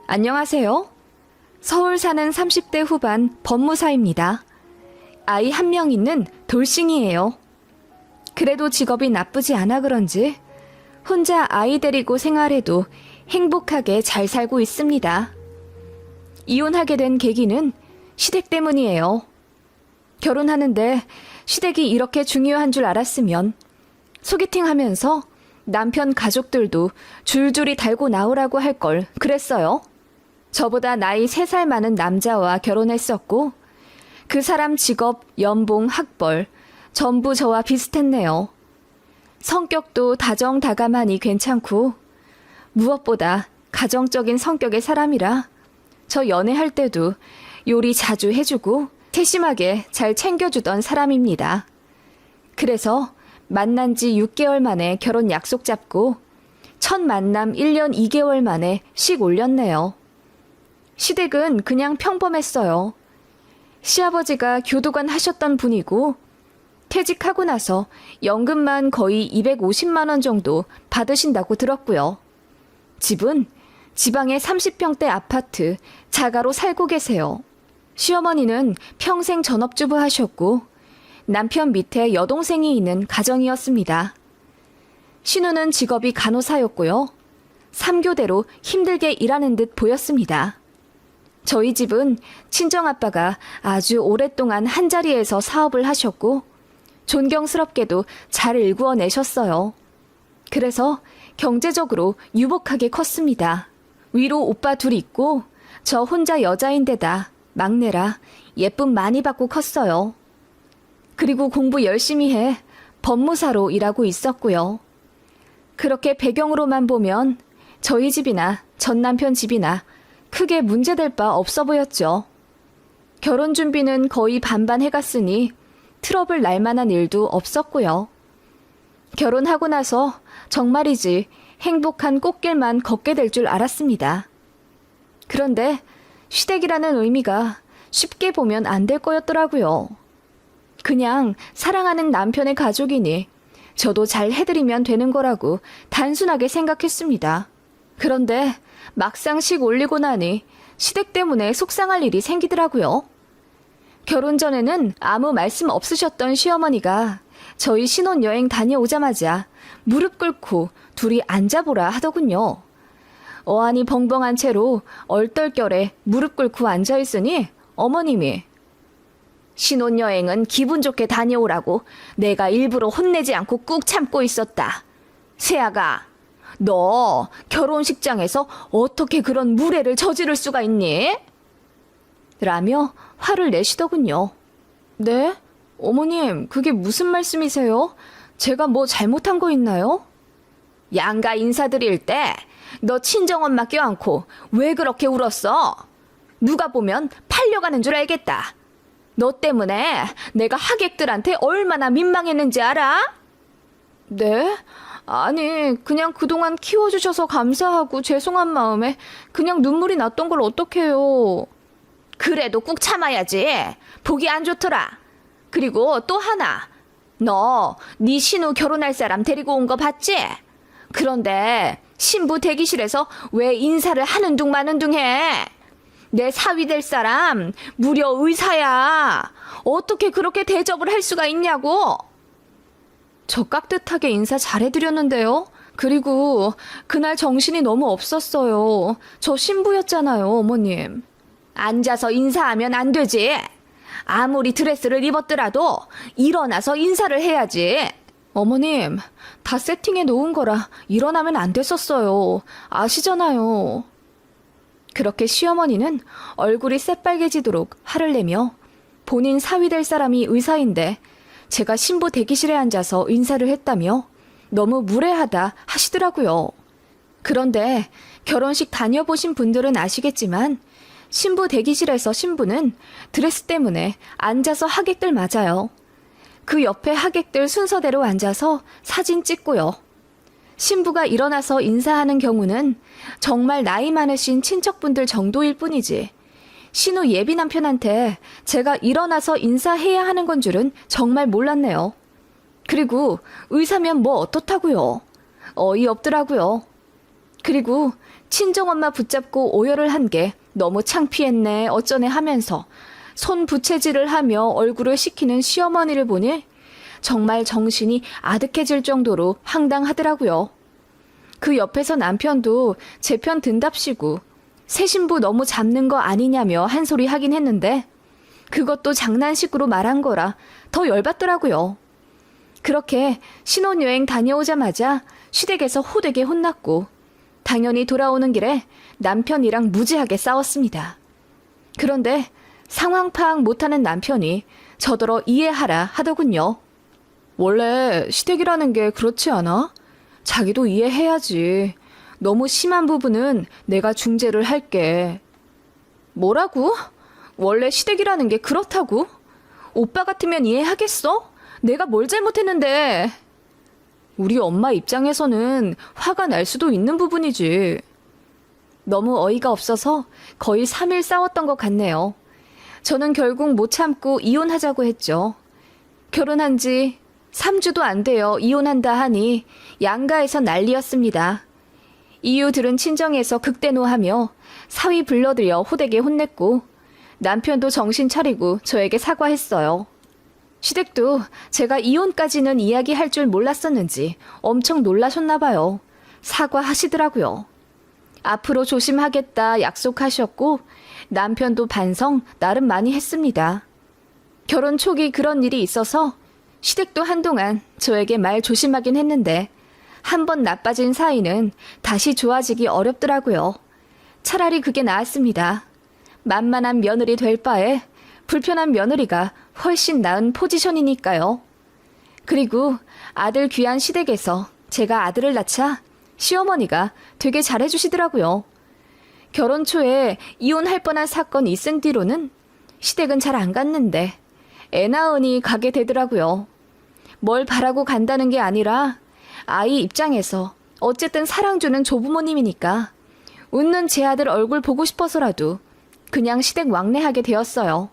안녕하세요. 서울 사는 30대 후반 법무사입니다. 아이 한 명 있는 돌싱이에요. 그래도 직업이 나쁘지 않아 그런지 혼자 아이 데리고 생활해도 행복하게 잘 살고 있습니다. 이혼하게 된 계기는 시댁 때문이에요. 결혼하는데 시댁이 이렇게 중요한 줄 알았으면 소개팅하면서 남편 가족들도 줄줄이 달고 나오라고 할 걸 그랬어요. 저보다 나이 3살 많은 남자와 결혼했었고 그 사람 직업, 연봉, 학벌 전부 저와 비슷했네요. 성격도 다정다감하니 괜찮고 무엇보다 가정적인 성격의 사람이라 저 연애할 때도 요리 자주 해주고 세심하게 잘 챙겨주던 사람입니다. 그래서 만난 지 6개월 만에 결혼 약속 잡고 첫 만남 1년 2개월 만에 식 올렸네요. 시댁은 그냥 평범했어요. 시아버지가 교도관 하셨던 분이고 퇴직하고 나서 연금만 거의 250만 원 정도 받으신다고 들었고요. 집은 지방의 30평대 아파트 자가로 살고 계세요. 시어머니는 평생 전업주부 하셨고 남편 밑에 여동생이 있는 가정이었습니다. 신우는 직업이 간호사였고요. 3교대로 힘들게 일하는 듯 보였습니다. 저희 집은 친정아빠가 아주 오랫동안 한자리에서 사업을 하셨고 존경스럽게도 잘 일구어내셨어요. 그래서 경제적으로 유복하게 컸습니다. 위로 오빠 둘 있고 저 혼자 여자인데다 막내라 예쁨 많이 받고 컸어요. 그리고 공부 열심히 해 법무사로 일하고 있었고요. 그렇게 배경으로만 보면 저희 집이나 전 남편 집이나 크게 문제될 바 없어 보였죠. 결혼 준비는 거의 반반 해갔으니 트러블 날 만한 일도 없었고요. 결혼하고 나서 정말이지 행복한 꽃길만 걷게 될 줄 알았습니다. 그런데 시댁이라는 의미가 쉽게 보면 안 될 거였더라고요. 그냥 사랑하는 남편의 가족이니 저도 잘 해드리면 되는 거라고 단순하게 생각했습니다. 그런데 막상 식 올리고 나니 시댁 때문에 속상할 일이 생기더라고요. 결혼 전에는 아무 말씀 없으셨던 시어머니가 저희 신혼여행 다녀오자마자 무릎 꿇고 둘이 앉아보라 하더군요. 어안이 벙벙한 채로 얼떨결에 무릎 꿇고 앉아있으니 어머님이 신혼여행은 기분 좋게 다녀오라고 내가 일부러 혼내지 않고 꾹 참고 있었다. 세아가, 너 결혼식장에서 어떻게 그런 무례를 저지를 수가 있니? 라며 화를 내시더군요. 네? 어머님, 그게 무슨 말씀이세요? 제가 뭐 잘못한 거 있나요? 양가 인사드릴 때 너 친정엄마 껴안고 왜 그렇게 울었어? 누가 보면 팔려가는 줄 알겠다. 너 때문에 내가 하객들한테 얼마나 민망했는지 알아? 네? 아니, 그냥 그동안 키워주셔서 감사하고 죄송한 마음에 그냥 눈물이 났던 걸 어떡해요. 그래도 꾹 참아야지. 보기 안 좋더라. 그리고 또 하나. 너, 네 신우 결혼할 사람 데리고 온 거 봤지? 그런데 신부 대기실에서 왜 인사를 하는 둥 마는 둥 해? 내 사위 될 사람 무려 의사야. 어떻게 그렇게 대접을 할 수가 있냐고. 저 깍듯하게 인사 잘해드렸는데요. 그리고 그날 정신이 너무 없었어요. 저 신부였잖아요, 어머님. 앉아서 인사하면 안 되지. 아무리 드레스를 입었더라도 일어나서 인사를 해야지. 어머님, 다 세팅해 놓은 거라 일어나면 안 됐었어요. 아시잖아요. 그렇게 시어머니는 얼굴이 새빨개지도록 화를 내며 본인 사위 될 사람이 의사인데 제가 신부 대기실에 앉아서 인사를 했다며 너무 무례하다 하시더라고요. 그런데 결혼식 다녀보신 분들은 아시겠지만 신부 대기실에서 신부는 드레스 때문에 앉아서 하객들 맞아요. 그 옆에 하객들 순서대로 앉아서 사진 찍고요. 신부가 일어나서 인사하는 경우는 정말 나이 많으신 친척분들 정도일 뿐이지 신우 예비 남편한테 제가 일어나서 인사해야 하는 건 줄은 정말 몰랐네요. 그리고 의사면 뭐 어떻다고요. 어이없더라고요. 그리고 친정엄마 붙잡고 오열을 한 게 너무 창피했네 어쩌네 하면서 손 부채질을 하며 얼굴을 식히는 시어머니를 보니 정말 정신이 아득해질 정도로 황당하더라고요. 그 옆에서 남편도 제 편 든답시고 새 신부 너무 잡는 거 아니냐며 한 소리 하긴 했는데 그것도 장난식으로 말한 거라 더 열받더라고요. 그렇게 신혼여행 다녀오자마자 시댁에서 호되게 혼났고 당연히 돌아오는 길에 남편이랑 무지하게 싸웠습니다. 그런데 상황 파악 못하는 남편이 저더러 이해하라 하더군요. 원래 시댁이라는 게 그렇지 않아? 자기도 이해해야지. 너무 심한 부분은 내가 중재를 할게. 뭐라고? 원래 시댁이라는 게 그렇다고? 오빠 같으면 이해하겠어? 내가 뭘 잘못했는데. 우리 엄마 입장에서는 화가 날 수도 있는 부분이지. 너무 어이가 없어서 거의 3일 싸웠던 것 같네요. 저는 결국 못 참고 이혼하자고 했죠. 결혼한 지 3주도 안 되어 이혼한다 하니 양가에서 난리였습니다. 이유 들은 친정에서 극대노하며 사위 불러들여 호되게 혼냈고 남편도 정신 차리고 저에게 사과했어요. 시댁도 제가 이혼까지는 이야기할 줄 몰랐었는지 엄청 놀라셨나 봐요. 사과하시더라고요. 앞으로 조심하겠다 약속하셨고 남편도 반성 나름 많이 했습니다. 결혼 초기 그런 일이 있어서 시댁도 한동안 저에게 말 조심하긴 했는데 한번 나빠진 사이는 다시 좋아지기 어렵더라고요. 차라리 그게 나았습니다. 만만한 며느리 될 바에 불편한 며느리가 훨씬 나은 포지션이니까요. 그리고 아들 귀한 시댁에서 제가 아들을 낳자 시어머니가 되게 잘해주시더라고요. 결혼 초에 이혼할 뻔한 사건이 있은 뒤로는 시댁은 잘 안 갔는데 애 낳으니 가게 되더라고요. 뭘 바라고 간다는 게 아니라 아이 입장에서 어쨌든 사랑 주는 조부모님이니까 웃는 제 아들 얼굴 보고 싶어서라도 그냥 시댁 왕래하게 되었어요.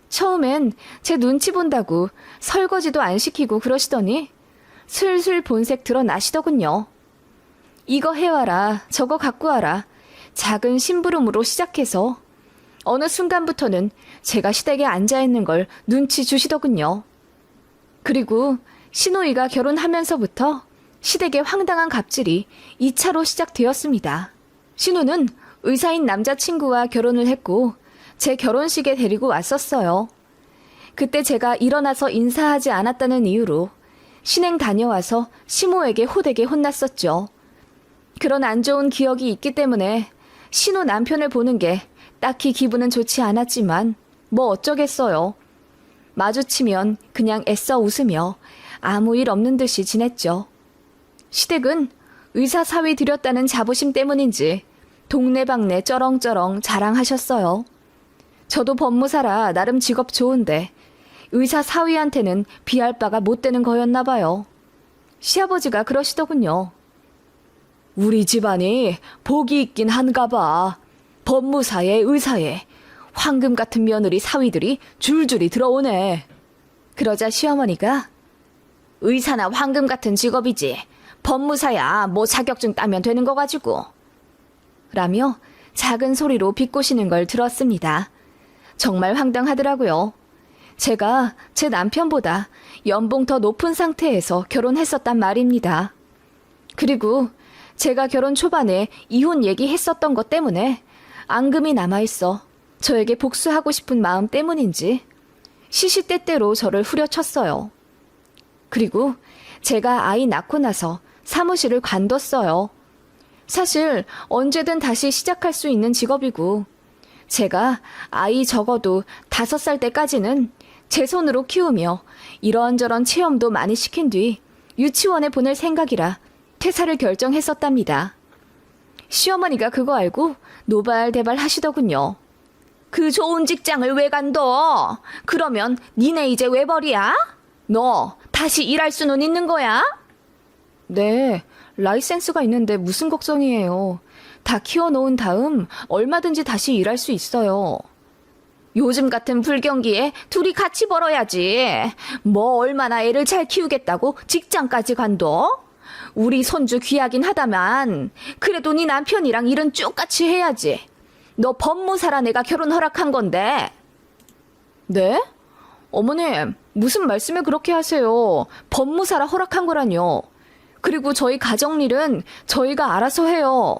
처음엔 제 눈치 본다고 설거지도 안 시키고 그러시더니 슬슬 본색 드러나시더군요. 이거 해와라, 저거 갖고 와라. 작은 심부름으로 시작해서 어느 순간부터는 제가 시댁에 앉아있는 걸 눈치 주시더군요. 그리고 시노이가 결혼하면서부터 시댁의 황당한 갑질이 2차로 시작되었습니다. 신우는 의사인 남자친구와 결혼을 했고 제 결혼식에 데리고 왔었어요. 그때 제가 일어나서 인사하지 않았다는 이유로 신행 다녀와서 시모에게 호되게 혼났었죠. 그런 안 좋은 기억이 있기 때문에 신우 남편을 보는 게 딱히 기분은 좋지 않았지만 뭐 어쩌겠어요. 마주치면 그냥 애써 웃으며 아무 일 없는 듯이 지냈죠. 시댁은 의사 사위 들였다는 자부심 때문인지 동네방네 쩌렁쩌렁 자랑하셨어요. 저도 법무사라 나름 직업 좋은데 의사 사위한테는 비할 바가 못 되는 거였나 봐요. 시아버지가 그러시더군요. 우리 집안이 복이 있긴 한가 봐. 법무사에 의사에 황금 같은 며느리 사위들이 줄줄이 들어오네. 그러자 시어머니가 의사나 황금 같은 직업이지 법무사야 뭐 자격증 따면 되는 거 가지고 라며 작은 소리로 비꼬시는 걸 들었습니다. 정말 황당하더라고요. 제가 제 남편보다 연봉 더 높은 상태에서 결혼했었단 말입니다. 그리고 제가 결혼 초반에 이혼 얘기했었던 것 때문에 앙금이 남아있어 저에게 복수하고 싶은 마음 때문인지 시시때때로 저를 후려쳤어요. 그리고 제가 아이 낳고 나서 사무실을 관뒀어요. 사실 언제든 다시 시작할 수 있는 직업이고 제가 아이 적어도 5살 때까지는 제 손으로 키우며 이런저런 체험도 많이 시킨 뒤 유치원에 보낼 생각이라 퇴사를 결정했었답니다. 시어머니가 그거 알고 노발대발 하시더군요. 그 좋은 직장을 왜 간둬? 그러면 니네 이제 왜 버리야? 너 다시 일할 수는 있는 거야? 네, 라이센스가 있는데 무슨 걱정이에요. 다 키워놓은 다음 얼마든지 다시 일할 수 있어요. 요즘 같은 불경기에 둘이 같이 벌어야지. 뭐 얼마나 애를 잘 키우겠다고 직장까지 간둬? 우리 손주 귀하긴 하다만 그래도 네 남편이랑 일은 쭉같이 해야지. 너 법무사라 내가 결혼 허락한 건데. 네? 어머님, 무슨 말씀을 그렇게 하세요. 법무사라 허락한 거라뇨. 그리고 저희 가정일은 저희가 알아서 해요.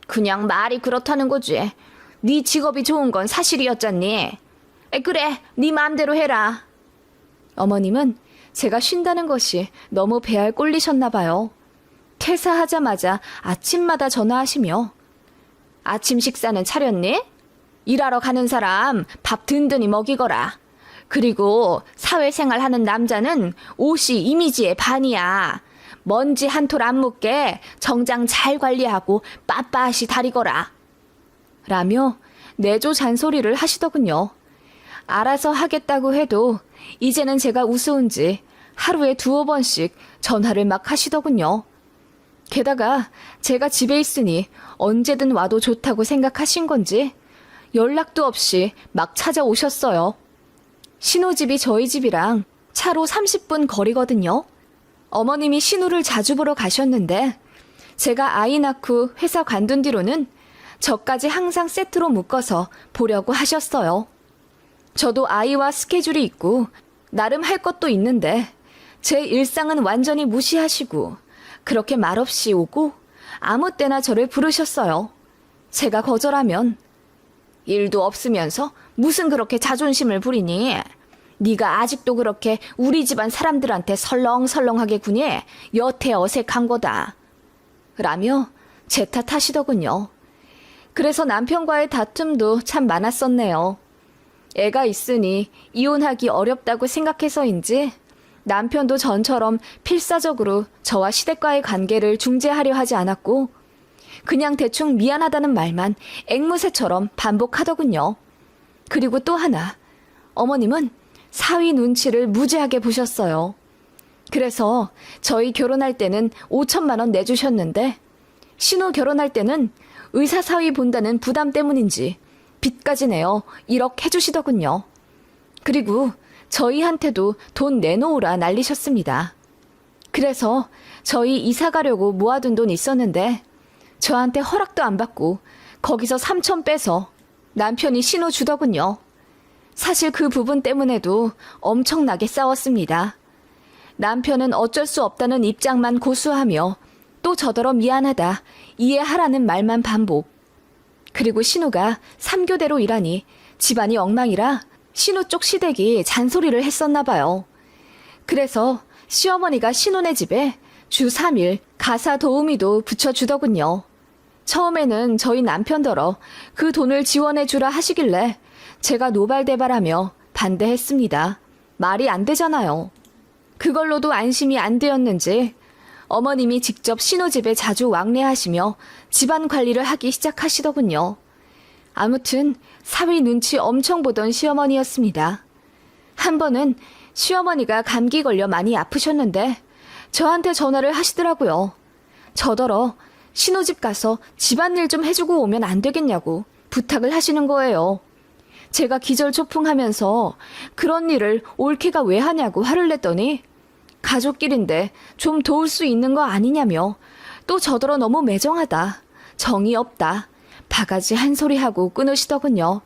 그냥 말이 그렇다는 거지. 네 직업이 좋은 건 사실이었잖니. 그래, 네 마음대로 해라. 어머님은 제가 쉰다는 것이 너무 배알 꼴리셨나 봐요. 퇴사하자마자 아침마다 전화하시며 아침 식사는 차렸니? 일하러 가는 사람 밥 든든히 먹이거라. 그리고 사회생활 하는 남자는 옷이 이미지의 반이야. 먼지 한 톨 안 묻게 정장 잘 관리하고 빳빳이 다리거라. 라며 내조 잔소리를 하시더군요. 알아서 하겠다고 해도 이제는 제가 우스운지 하루에 2-5번씩 전화를 막 하시더군요. 게다가 제가 집에 있으니 언제든 와도 좋다고 생각하신 건지 연락도 없이 막 찾아오셨어요. 신우집이 저희 집이랑 차로 30분 거리거든요. 어머님이 신우를 자주 보러 가셨는데 제가 아이 낳고 회사 관둔 뒤로는 저까지 항상 세트로 묶어서 보려고 하셨어요. 저도 아이와 스케줄이 있고 나름 할 것도 있는데 제 일상은 완전히 무시하시고 그렇게 말없이 오고 아무 때나 저를 부르셨어요. 제가 거절하면 일도 없으면서 무슨 그렇게 자존심을 부리니? 네가 아직도 그렇게 우리 집안 사람들한테 설렁설렁하게 구니? 여태 어색한 거다. 라며 제 탓하시더군요. 그래서 남편과의 다툼도 참 많았었네요. 애가 있으니 이혼하기 어렵다고 생각해서인지 남편도 전처럼 필사적으로 저와 시댁과의 관계를 중재하려 하지 않았고 그냥 대충 미안하다는 말만 앵무새처럼 반복하더군요. 그리고 또 하나, 어머님은 사위 눈치를 무지하게 보셨어요. 그래서 저희 결혼할 때는 5천만 원 내주셨는데 신우 결혼할 때는 의사 사위 본다는 부담 때문인지 빚까지 내어 1억 해주시더군요. 그리고 저희한테도 돈 내놓으라 난리셨습니다. 그래서 저희 이사 가려고 모아둔 돈 있었는데 저한테 허락도 안 받고 거기서 3천 빼서 남편이 신우 주더군요. 사실 그 부분 때문에도 엄청나게 싸웠습니다. 남편은 어쩔 수 없다는 입장만 고수하며 또 저더러 미안하다, 이해하라는 말만 반복. 그리고 신우가 3교대로 일하니 집안이 엉망이라 신우 쪽 시댁이 잔소리를 했었나 봐요. 그래서 시어머니가 신우네 집에 주 3일 가사 도우미도 붙여주더군요. 처음에는 저희 남편더러 그 돈을 지원해주라 하시길래 제가 노발대발하며 반대했습니다. 말이 안 되잖아요. 그걸로도 안심이 안 되었는지 어머님이 직접 신우 집에 자주 왕래하시며 집안 관리를 하기 시작하시더군요. 아무튼 사위 눈치 엄청 보던 시어머니였습니다. 한 번은 시어머니가 감기 걸려 많이 아프셨는데 저한테 전화를 하시더라고요. 저더러 신우집 가서 집안일 좀 해주고 오면 안 되겠냐고 부탁을 하시는 거예요. 제가 기절초풍하면서 그런 일을 올케가 왜 하냐고 화를 냈더니 가족끼린데 좀 도울 수 있는 거 아니냐며 또 저더러 너무 매정하다, 정이 없다, 바가지 한 소리 하고 끊으시더군요.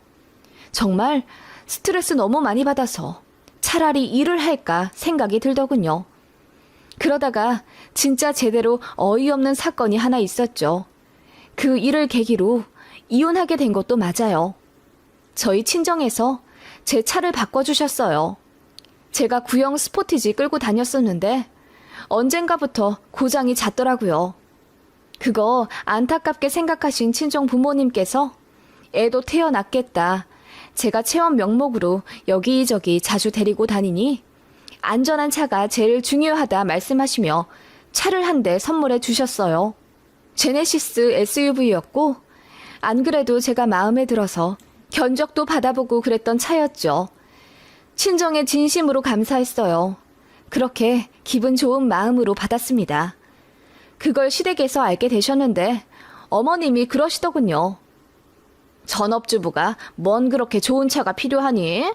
정말 스트레스 너무 많이 받아서 차라리 일을 할까 생각이 들더군요. 그러다가 진짜 제대로 어이없는 사건이 하나 있었죠. 그 일을 계기로 이혼하게 된 것도 맞아요. 저희 친정에서 제 차를 바꿔주셨어요. 제가 구형 스포티지 끌고 다녔었는데 언젠가부터 고장이 잦더라고요. 그거 안타깝게 생각하신 친정 부모님께서 애도 태어났겠다, 제가 체험 명목으로 여기저기 자주 데리고 다니니 안전한 차가 제일 중요하다 말씀하시며 차를 한 대 선물해 주셨어요. 제네시스 SUV였고 안 그래도 제가 마음에 들어서 견적도 받아보고 그랬던 차였죠. 친정에 진심으로 감사했어요. 그렇게 기분 좋은 마음으로 받았습니다. 그걸 시댁에서 알게 되셨는데 어머님이 그러시더군요. 전업주부가 뭔 그렇게 좋은 차가 필요하니?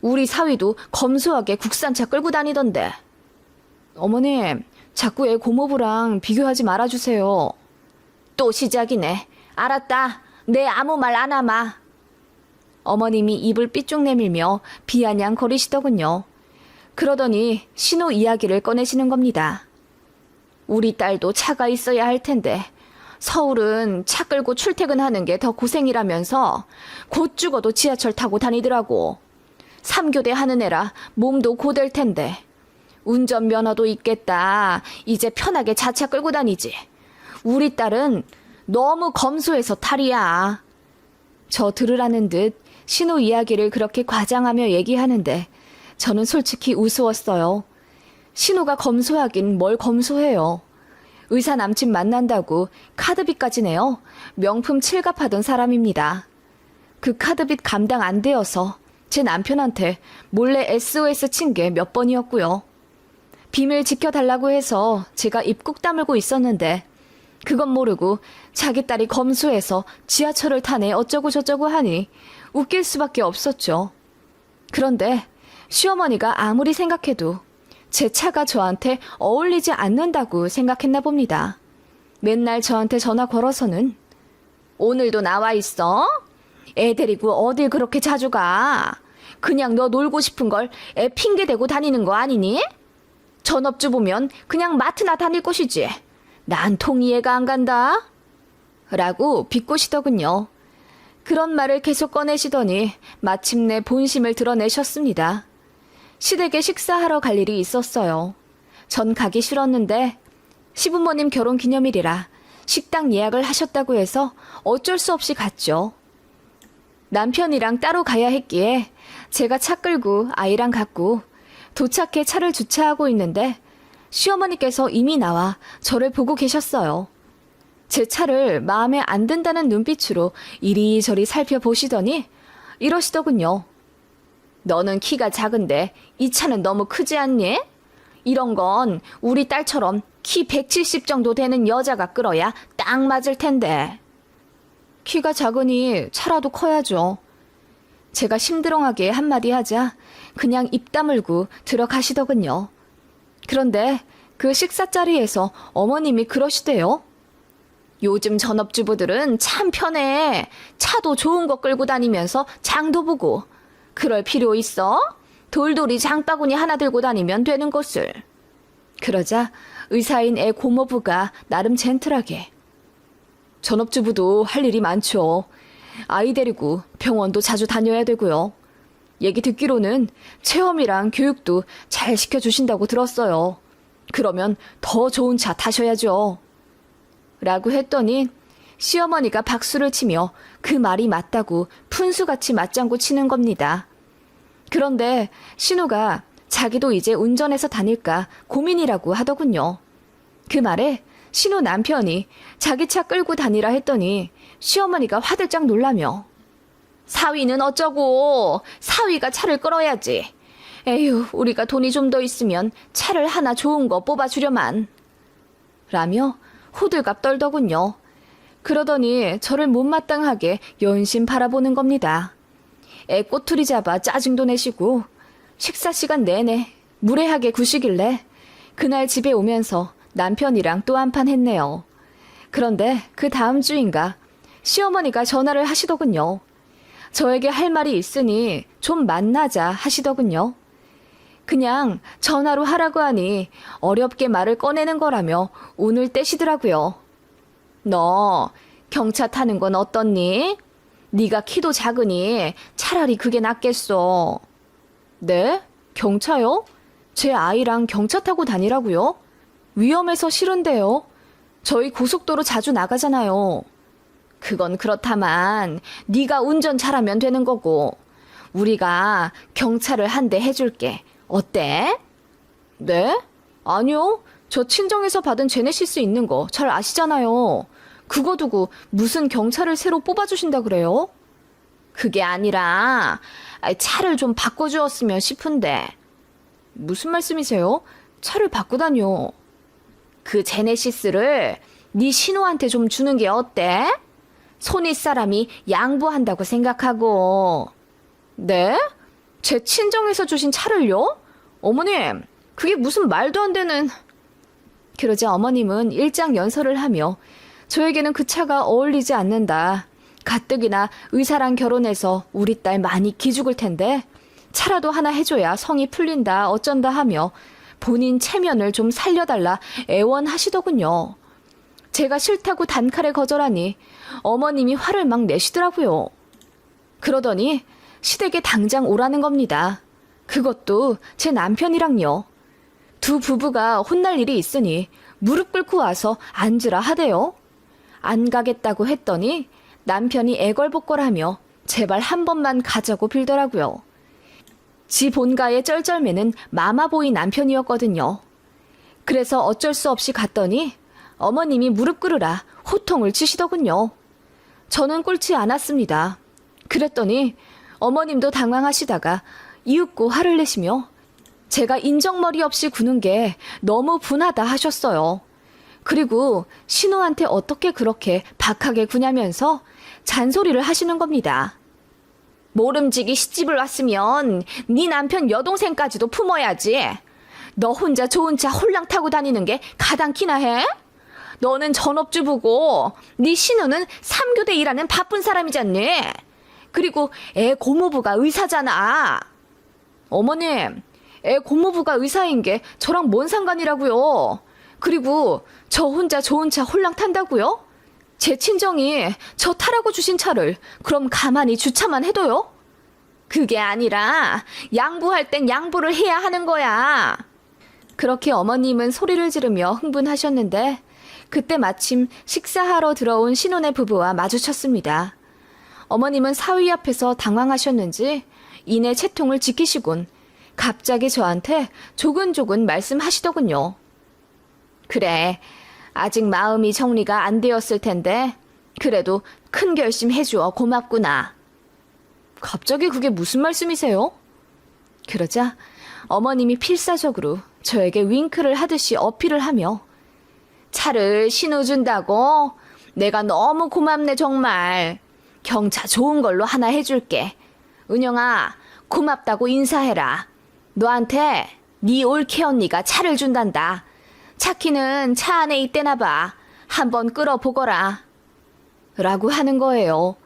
우리 사위도 검소하게 국산차 끌고 다니던데. 어머님, 자꾸 애 고모부랑 비교하지 말아주세요. 또 시작이네. 알았다. 내 아무 말 안 하마. 어머님이 입을 삐쭉 내밀며 비아냥거리시더군요. 그러더니 신호 이야기를 꺼내시는 겁니다. 우리 딸도 차가 있어야 할 텐데 서울은 차 끌고 출퇴근하는 게 더 고생이라면서 곧 죽어도 지하철 타고 다니더라고. 3교대 하는 애라 몸도 고될 텐데 운전면허도 있겠다. 이제 편하게 자차 끌고 다니지. 우리 딸은 너무 검소해서 탈이야. 저 들으라는 듯 신호 이야기를 그렇게 과장하며 얘기하는데 저는 솔직히 우스웠어요. 신호가 검소하긴 뭘 검소해요. 의사 남친 만난다고 카드빚까지 내요. 명품 칠갑하던 사람입니다. 그 카드빚 감당 안 되어서 제 남편한테 몰래 SOS 친 게 몇 번이었고요. 비밀 지켜달라고 해서 제가 입 꾹 다물고 있었는데 그건 모르고 자기 딸이 검소해서 지하철을 타네 어쩌고 저쩌고 하니 웃길 수밖에 없었죠. 그런데 시어머니가 아무리 생각해도 제 차가 저한테 어울리지 않는다고 생각했나 봅니다. 맨날 저한테 전화 걸어서는 오늘도 나와 있어? 애 데리고 어딜 그렇게 자주 가? 그냥 너 놀고 싶은 걸 애 핑계 대고 다니는 거 아니니? 전업주 보면 그냥 마트나 다닐 것이지. 난 통 이해가 안 간다. 라고 비꼬시더군요. 그런 말을 계속 꺼내시더니 마침내 본심을 드러내셨습니다. 시댁에 식사하러 갈 일이 있었어요. 전 가기 싫었는데 시부모님 결혼 기념일이라 식당 예약을 하셨다고 해서 어쩔 수 없이 갔죠. 남편이랑 따로 가야 했기에 제가 차 끌고 아이랑 갔고 도착해 차를 주차하고 있는데 시어머니께서 이미 나와 저를 보고 계셨어요. 제 차를 마음에 안 든다는 눈빛으로 이리저리 살펴보시더니 이러시더군요. 너는 키가 작은데 이 차는 너무 크지 않니? 이런 건 우리 딸처럼 키 170 정도 되는 여자가 끌어야 딱 맞을 텐데. 키가 작으니 차라도 커야죠. 제가 심드렁하게 한마디 하자 그냥 입 다물고 들어가시더군요. 그런데 그 식사 자리에서 어머님이 그러시대요. 요즘 전업주부들은 참 편해. 차도 좋은 거 끌고 다니면서 장도 보고. 그럴 필요 있어? 돌돌이 장바구니 하나 들고 다니면 되는 것을. 그러자 의사인 애 고모부가 나름 젠틀하게. 전업주부도 할 일이 많죠. 아이 데리고 병원도 자주 다녀야 되고요. 얘기 듣기로는 체험이랑 교육도 잘 시켜주신다고 들었어요. 그러면 더 좋은 차 타셔야죠. 라고 했더니 시어머니가 박수를 치며 그 말이 맞다고 푼수같이 맞장구 치는 겁니다. 그런데 신우가 자기도 이제 운전해서 다닐까 고민이라고 하더군요. 그 말에 신우 남편이 자기 차 끌고 다니라 했더니 시어머니가 화들짝 놀라며 사위는 어쩌고 사위가 차를 끌어야지. 에휴 우리가 돈이 좀 더 있으면 차를 하나 좋은 거 뽑아주려만. 라며 호들갑 떨더군요. 그러더니 저를 못마땅하게 연신 바라보는 겁니다. 애 꼬투리 잡아 짜증도 내시고 식사 시간 내내 무례하게 구시길래 그날 집에 오면서 남편이랑 또 한판 했네요. 그런데 그 다음 주인가 시어머니가 전화를 하시더군요. 저에게 할 말이 있으니 좀 만나자 하시더군요. 그냥 전화로 하라고 하니 어렵게 말을 꺼내는 거라며 운을 떼시더라고요. 너 경차 타는 건 어떻니? 네가 키도 작으니 차라리 그게 낫겠어. 네? 경차요? 제 아이랑 경차 타고 다니라고요? 위험해서 싫은데요. 저희 고속도로 자주 나가잖아요. 그건 그렇다만 네가 운전 잘하면 되는 거고 우리가 경차를 한 대 해줄게. 어때? 네? 아니요. 저 친정에서 받은 제네시스 있는 거 잘 아시잖아요. 그거 두고 무슨 경차를 새로 뽑아주신다 그래요? 그게 아니라 차를 좀 바꿔주었으면 싶은데. 무슨 말씀이세요? 차를 바꾸다뇨. 그 제네시스를 네 신우한테 좀 주는 게 어때? 손윗 사람이 양보한다고 생각하고. 네? 제 친정에서 주신 차를요? 어머님, 그게 무슨 말도 안 되는... 그러자 어머님은 일장연설을 하며 저에게는 그 차가 어울리지 않는다. 가뜩이나 의사랑 결혼해서 우리 딸 많이 기죽을 텐데 차라도 하나 해줘야 성이 풀린다 어쩐다 하며 본인 체면을 좀 살려달라 애원하시더군요. 제가 싫다고 단칼에 거절하니 어머님이 화를 막 내시더라고요. 그러더니 시댁에 당장 오라는 겁니다. 그것도 제 남편이랑요. 두 부부가 혼날 일이 있으니 무릎 꿇고 와서 앉으라 하대요. 안 가겠다고 했더니 남편이 애걸복걸하며 제발 한 번만 가자고 빌더라고요. 지 본가의 쩔쩔매는 마마보이 남편이었거든요. 그래서 어쩔 수 없이 갔더니 어머님이 무릎 꿇으라 호통을 치시더군요. 저는 꿇지 않았습니다. 그랬더니 어머님도 당황하시다가 이윽고 화를 내시며 제가 인정머리 없이 구는 게 너무 분하다 하셨어요. 그리고 신우한테 어떻게 그렇게 박하게 구냐면서 잔소리를 하시는 겁니다. 모름지기 시집을 왔으면 네 남편 여동생까지도 품어야지. 너 혼자 좋은 차 홀랑 타고 다니는 게 가당키나 해? 너는 전업주부고 네 신우는 3교대 일하는 바쁜 사람이잖니. 그리고 애 고모부가 의사잖아. 어머님, 애 고모부가 의사인 게 저랑 뭔 상관이라고요. 그리고 저 혼자 좋은 차 홀랑 탄다고요? 제 친정이 저 타라고 주신 차를 그럼 가만히 주차만 해둬요? 그게 아니라 양보할 땐 양보를 해야 하는 거야. 그렇게 어머님은 소리를 지르며 흥분하셨는데 그때 마침 식사하러 들어온 신혼의 부부와 마주쳤습니다. 어머님은 사위 앞에서 당황하셨는지 이내 채통을 지키시곤 갑자기 저한테 조근조근 말씀하시더군요. 그래, 아직 마음이 정리가 안 되었을 텐데 그래도 큰 결심 해주어 고맙구나. 갑자기 그게 무슨 말씀이세요? 그러자 어머님이 필사적으로 저에게 윙크를 하듯이 어필을 하며 차를 신어준다고? 내가 너무 고맙네 정말. 경차 좋은 걸로 하나 해줄게. 은영아, 고맙다고 인사해라. 너한테 네 올케 언니가 차를 준단다. 차키는 차 안에 있대나 봐. 한번 끌어보거라. 라고 하는 거예요.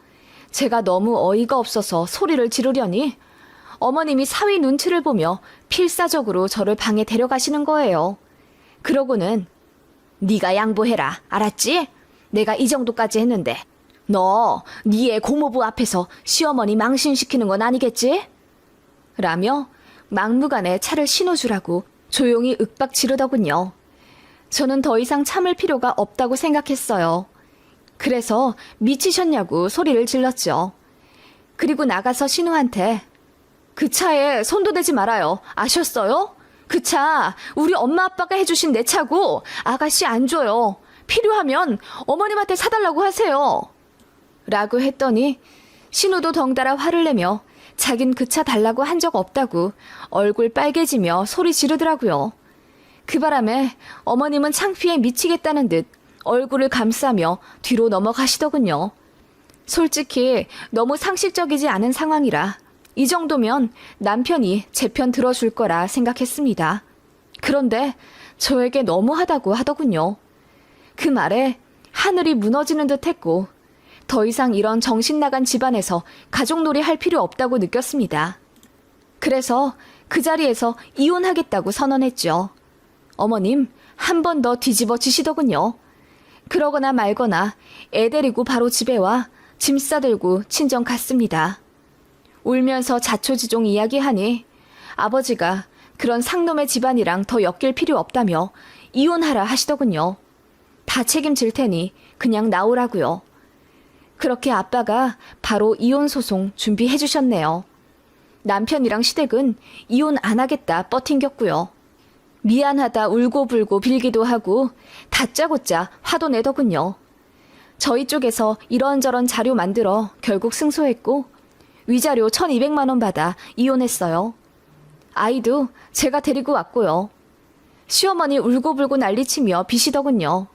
제가 너무 어이가 없어서 소리를 지르려니 어머님이 사위 눈치를 보며 필사적으로 저를 방에 데려가시는 거예요. 그러고는 네가 양보해라. 알았지? 내가 이 정도까지 했는데 너 네 애 고모부 앞에서 시어머니 망신시키는 건 아니겠지? 라며 막무가내 차를 신어주라고 조용히 윽박 지르더군요. 저는 더 이상 참을 필요가 없다고 생각했어요. 그래서 미치셨냐고 소리를 질렀죠. 그리고 나가서 신우한테 그 차에 손도 대지 말아요. 아셨어요? 그 차 우리 엄마 아빠가 해주신 내 차고 아가씨 안 줘요. 필요하면 어머님한테 사달라고 하세요. 라고 했더니 신우도 덩달아 화를 내며 자긴 그 차 달라고 한 적 없다고 얼굴 빨개지며 소리 지르더라고요. 그 바람에 어머님은 창피해 미치겠다는 듯 얼굴을 감싸며 뒤로 넘어가시더군요. 솔직히 너무 상식적이지 않은 상황이라 이 정도면 남편이 제 편 들어줄 거라 생각했습니다. 그런데 저에게 너무하다고 하더군요. 그 말에 하늘이 무너지는 듯 했고 더 이상 이런 정신 나간 집안에서 가족놀이 할 필요 없다고 느꼈습니다. 그래서 그 자리에서 이혼하겠다고 선언했죠. 어머님 한 번 더 뒤집어 지시더군요. 그러거나 말거나 애 데리고 바로 집에 와 짐 싸들고 친정 갔습니다. 울면서 자초지종 이야기하니 아버지가 그런 상놈의 집안이랑 더 엮일 필요 없다며 이혼하라 하시더군요. 다 책임질 테니 그냥 나오라고요. 그렇게 아빠가 바로 이혼 소송 준비해 주셨네요. 남편이랑 시댁은 이혼 안 하겠다 뻗팅겼고요. 미안하다 울고불고 빌기도 하고 다짜고짜 화도 내더군요. 저희 쪽에서 이런저런 자료 만들어 결국 승소했고 위자료 1,200만 원 받아 이혼했어요. 아이도 제가 데리고 왔고요. 시어머니 울고불고 난리치며 비시더군요.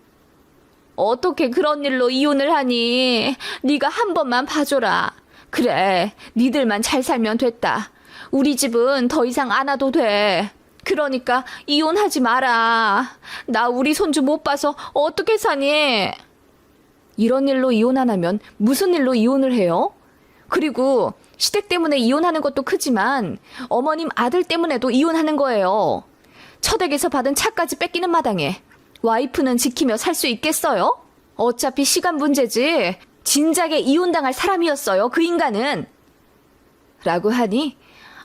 어떻게 그런 일로 이혼을 하니? 네가 한 번만 봐줘라. 그래, 니들만 잘 살면 됐다. 우리 집은 더 이상 안 와도 돼. 그러니까 이혼하지 마라. 나 우리 손주 못 봐서 어떻게 사니? 이런 일로 이혼 안 하면 무슨 일로 이혼을 해요? 그리고 시댁 때문에 이혼하는 것도 크지만 어머님 아들 때문에도 이혼하는 거예요. 처댁에서 받은 차까지 뺏기는 마당에 와이프는 지키며 살 수 있겠어요? 어차피 시간 문제지. 진작에 이혼당할 사람이었어요, 그 인간은. 라고 하니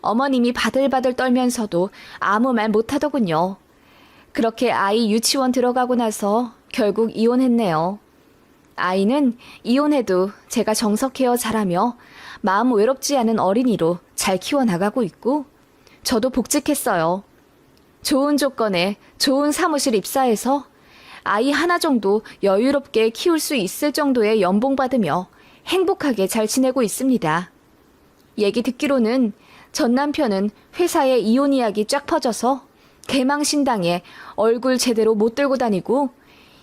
어머님이 바들바들 떨면서도 아무 말 못하더군요. 그렇게 아이 유치원 들어가고 나서 결국 이혼했네요. 아이는 이혼해도 제가 정석해어 자라며 마음 외롭지 않은 어린이로 잘 키워나가고 있고 저도 복직했어요. 좋은 조건에 좋은 사무실 입사해서 아이 하나 정도 여유롭게 키울 수 있을 정도의 연봉 받으며 행복하게 잘 지내고 있습니다. 얘기 듣기로는 전 남편은 회사에 이혼 이야기 쫙 퍼져서 개망신당에 얼굴 제대로 못 들고 다니고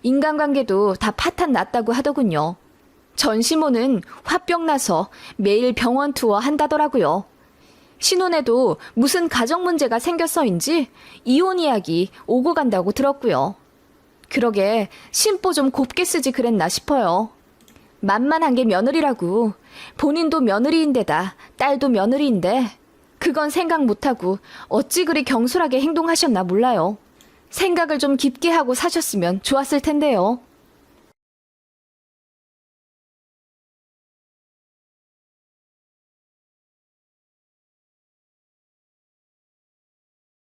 인간관계도 다 파탄 났다고 하더군요. 전시모는 화병 나서 매일 병원 투어 한다더라고요. 신혼에도 무슨 가정 문제가 생겨서인지 이혼 이야기 오고 간다고 들었고요. 그러게 심보 좀 곱게 쓰지 그랬나 싶어요. 만만한 게 며느리라고. 본인도 며느리인데다 딸도 며느리인데 그건 생각 못하고 어찌 그리 경솔하게 행동하셨나 몰라요. 생각을 좀 깊게 하고 사셨으면 좋았을 텐데요.